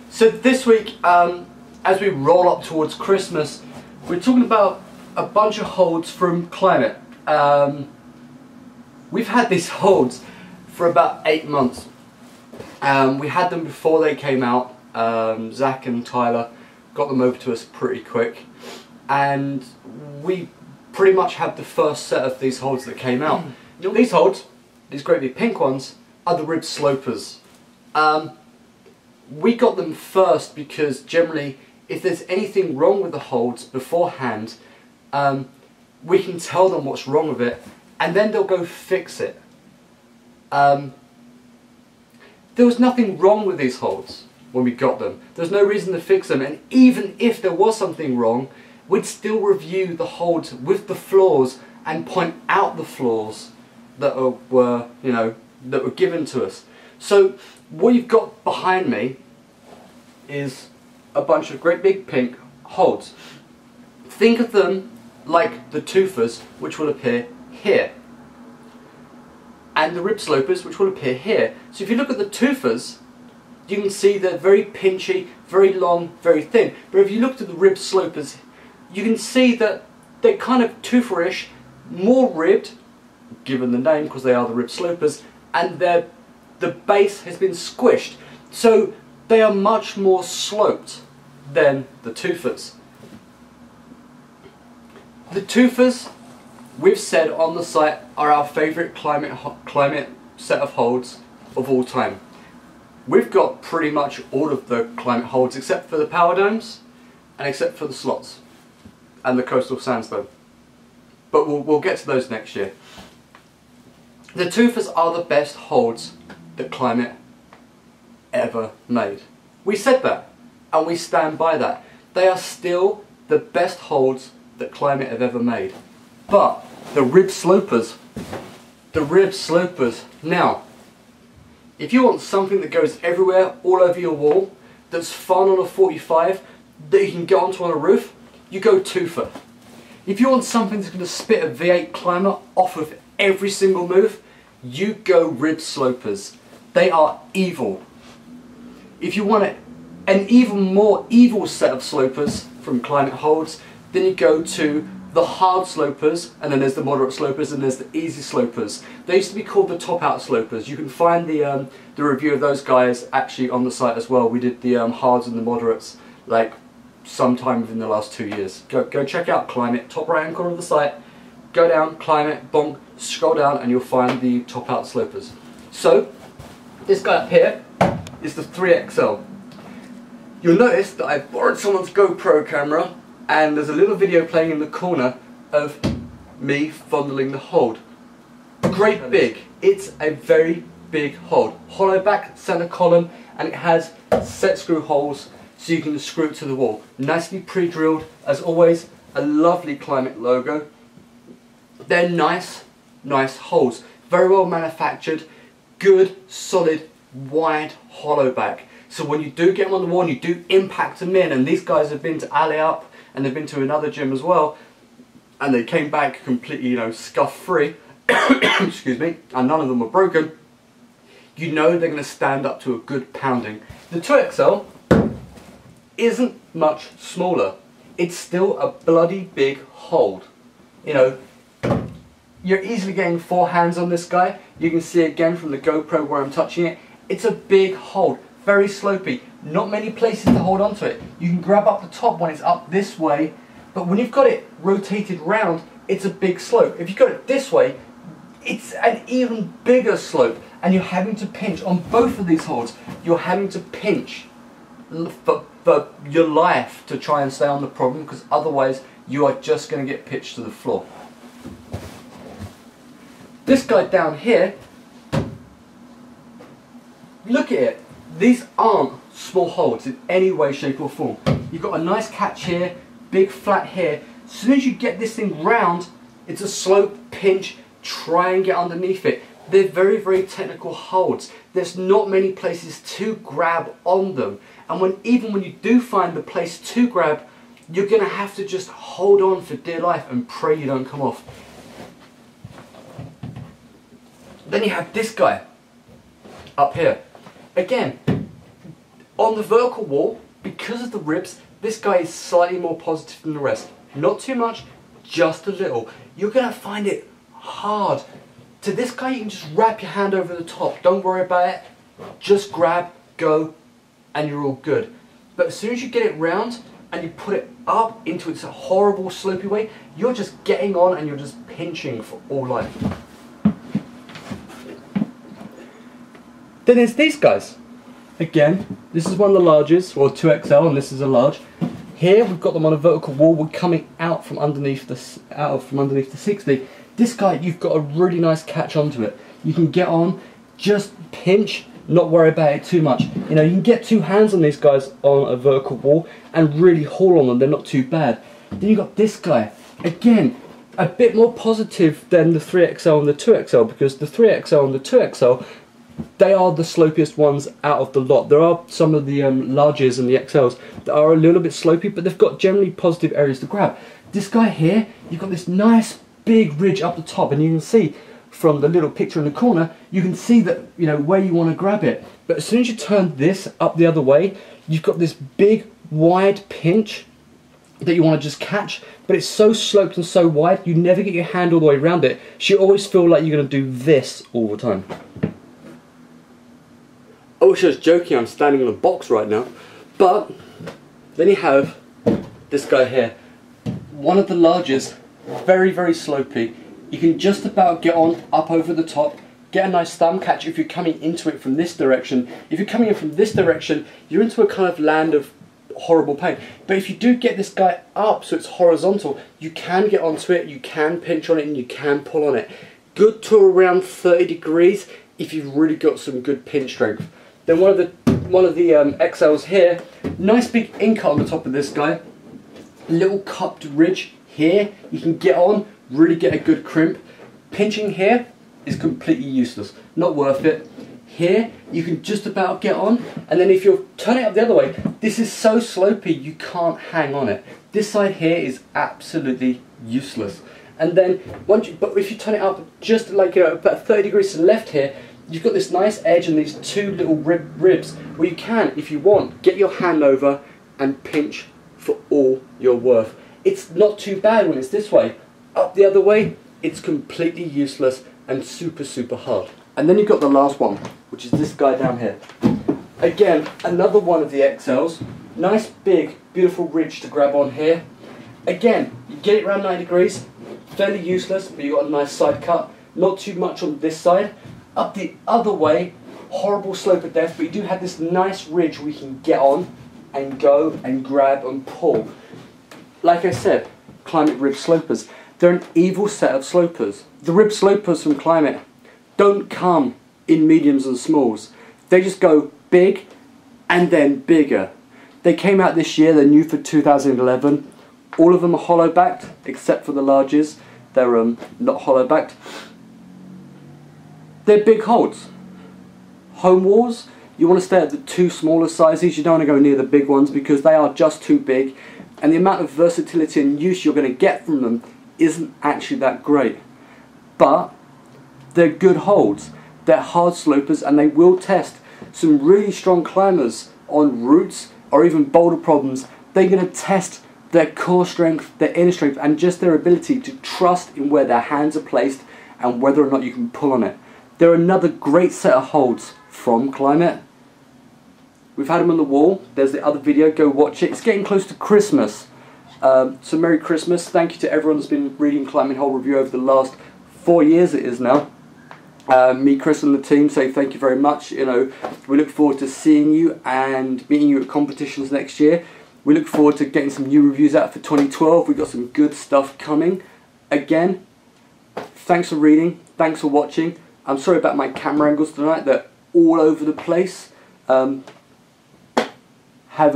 So this week, as we roll up towards Christmas, we're talking about a bunch of holds from Climate. We've had these holds for about 8 months. We had them before they came out. Zach and Tyler got them over to us pretty quick, and we pretty much had the first set of these holds that came out. These holds, these great big pink ones, are the rib slopers. We got them first because generally, if there's anything wrong with the holds beforehand, we can tell them what's wrong with it, and then they'll go fix it. There was nothing wrong with these holds when we got them. There's no reason to fix them, and even if there was something wrong, we'd still review the holds with the flaws and point out the flaws that were, that were given to us. So what you've got behind me is a bunch of great big pink holds. Think of them like the toofers, which will appear here, and the rib slopers, which will appear here. So if you look at the toofers, you can see they're very pinchy, very long, very thin. But if you look at the rib slopers, you can see that they're kind of tooferish, more ribbed, given the name because they are the rib slopers, and the base has been squished. So they are much more sloped than the toofers. The toofers, we've said on the site, are our favourite climate set of holds of all time. We've got pretty much all of the Climate holds except for the power domes and except for the slots and the coastal sandstone. But we'll get to those next year. The toofers are the best holds that Climate ever made. We said that, and we stand by that. They are still the best holds that Climate have ever made. But the rib slopers, now, if you want something that goes everywhere, all over your wall, that's fun on a 45, that you can get onto on a roof, you go toofer. If you want something that's going to spit a V8 Climber off of every single move, you go rib slopers. They are evil. If you want an even more evil set of slopers from Climate holds, then you go to the hard slopers, and then there's the moderate slopers, and there's the easy slopers. They used to be called the top out slopers. You can find the review of those guys actually on the site as well. We did the hards and the moderates like sometime within the last 2 years. Go check out Climate, top right hand corner of the site. Go down, Climate, bonk, scroll down, and you'll find the top out slopers. So this guy up here is the 3XL. You'll notice that I've borrowed someone's GoPro camera, and there's a little video playing in the corner of me fondling the hold. Great big. It's a very big hold. Hollow back center column, and it has set screw holes so you can screw it to the wall. Nicely pre-drilled, as always. A lovely Climate logo. They're nice holes. Very well manufactured. Good, solid, wide hollow back. So when you do get them on the wall and you do impact them in, and these guys have been to Alley Up, and they've been to another gym as well, and they came back completely, scuff free, excuse me, and none of them were broken, you know they're going to stand up to a good pounding. The 2XL isn't much smaller. It's still a bloody big hold. You're easily getting 4 hands on this guy. You can see again from the GoPro where I'm touching it. It's a big hold, very slopey. Not many places to hold onto it. You can grab up the top when it's up this way, but when you've got it rotated round, it's a big slope. If you've got it this way, it's an even bigger slope, and you're having to pinch on both of these holds. You're having to pinch for your life to try and stay on the problem, because otherwise you are just going to get pitched to the floor. This guy down here, look at it. These aren't small holds in any way, shape or form. You've got a nice catch here, big flat here. As soon as you get this thing round, it's a slope, pinch, try and get underneath it. They're very, very technical holds. There's not many places to grab on them. And even when you do find the place to grab, you're going to have to just hold on for dear life and pray you don't come off. Then you have this guy up here. Again, On the vertical wall, because of the ribs, this guy is slightly more positive than the rest. Not too much, just a little. You're going to find it hard. To this guy, you can just wrap your hand over the top. Don't worry about it. Just grab, go, and you're all good. But as soon as you get it round and you put it up into its horrible slopey way, you're just getting on and you're just pinching for all life. Then there's these guys. Again, this is one of the larges, or 2XL, and this is a large. Here we've got them on a vertical wall. We're coming out from underneath the 60. This guy, you've got a really nice catch onto it. You can get on, just pinch, not worry about it too much. You know, you can get two hands on these guys on a vertical wall and really haul on them. They're not too bad. Then you've got this guy. Again, a bit more positive than the 3XL and the 2XL, because the 3XL and the 2XL, they are the slopiest ones out of the lot. There are some of the larges and the XLs that are a little bit slopey, but they've got generally positive areas to grab. This guy here, you've got this nice big ridge up the top, and you can see from the little picture in the corner, you can see that, you know, where you want to grab it. But as soon as you turn this up the other way, you've got this big wide pinch that you want to just catch, but it's so sloped and so wide, you never get your hand all the way around it, so you always feel like you're going to do this all the time. I wish I was joking, I'm standing on a box right now. But then you have this guy here. One of the largest, very, very slopey. You can just about get on up over the top, get a nice thumb catch if you're coming into it from this direction. If you're coming in from this direction, you're into a kind of land of horrible pain. But if you do get this guy up so it's horizontal, you can get onto it, you can pinch on it, and you can pull on it. Good to around 30 degrees if you've really got some good pinch strength. Then one of the XLs here, nice big in-cut on the top of this guy, little cupped ridge here, you can get on, really get a good crimp. Pinching here is completely useless, not worth it. Here, you can just about get on, and then if you're turning it up the other way, this is so slopey you can't hang on it. This side here is absolutely useless. And then, but if you turn it up just like, you know, about 30 degrees to the left here, you've got this nice edge and these two little ribs where you can, if you want, get your hand over and pinch for all you're worth. It's not too bad when it's this way. Up the other way, it's completely useless and super, super hard. And then you've got the last one, which is this guy down here. Again, another one of the XLs. Nice, big, beautiful ridge to grab on here. Again, you get it around 90 degrees, fairly useless, but you've got a nice side cut. Not too much on this side. Up the other way, horrible slope of death, but you do have this nice ridge where you can get on and go and grab and pull. Like I said, Climate rib slopers. They're an evil set of slopers. The rib slopers from Climate don't come in mediums and smalls. They just go big and then bigger. They came out this year, they're new for 2011. All of them are hollow backed, except for the larges. They're not hollow backed. They're big holds. Home walls, you want to stay at the two smaller sizes. You don't want to go near the big ones because they are just too big, and the amount of versatility and use you're going to get from them isn't actually that great. But they're good holds. They're hard slopers, and they will test some really strong climbers on roots or even boulder problems. They're going to test their core strength, their inner strength, and just their ability to trust in where their hands are placed and whether or not you can pull on it. They're another great set of holds from Climate. We've had them on the wall. There's the other video, go watch it. It's getting close to Christmas. So Merry Christmas. Thank you to everyone that's been reading Climbing Hole Review over the last 4 years it is now. Me, Chris and the team say thank you very much. You know, we look forward to seeing you and meeting you at competitions next year. We look forward to getting some new reviews out for 2012. We've got some good stuff coming. Again, thanks for reading. Thanks for watching. I'm sorry about my camera angles tonight. They're all over the place. Have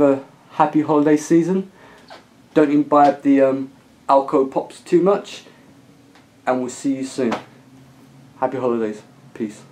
a happy holiday season. Don't imbibe the Alco Pops too much. And we'll see you soon. Happy holidays. Peace.